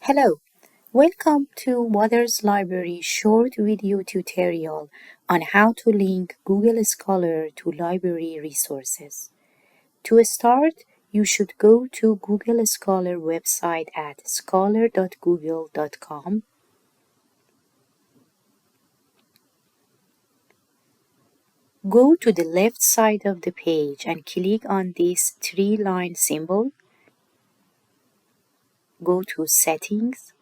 Hello, welcome to Waters Library short video tutorial on how to link Google Scholar to library resources. To start, you should go to Google Scholar website at scholar.google.com. Go to the left side of the page and click on this three-line symbol. Go to Settings.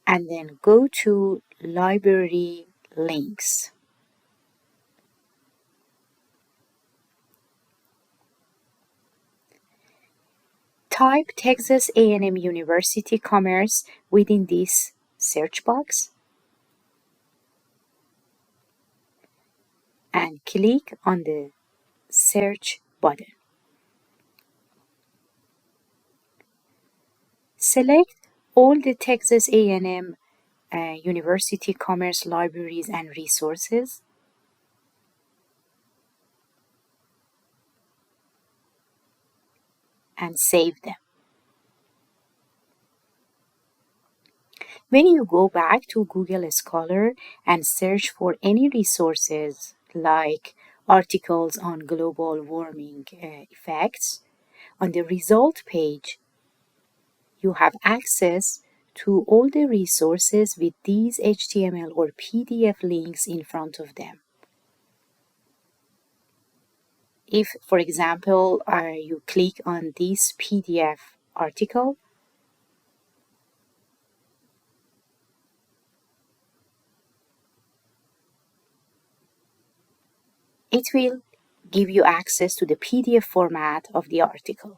And then go to Library Links. Type Texas A&M University-Commerce within this search box and click on the search button. Select all the Texas A&M University-Commerce libraries and resources. And save them. When you go back to Google Scholar and search for any resources like articles on global warming effects, on the result page, you have access to all the resources with these HTML or PDF links in front of them. If, for example, you click on this PDF article, it will give you access to the PDF format of the article.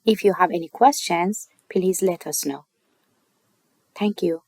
If you have any questions, please let us know. Thank you.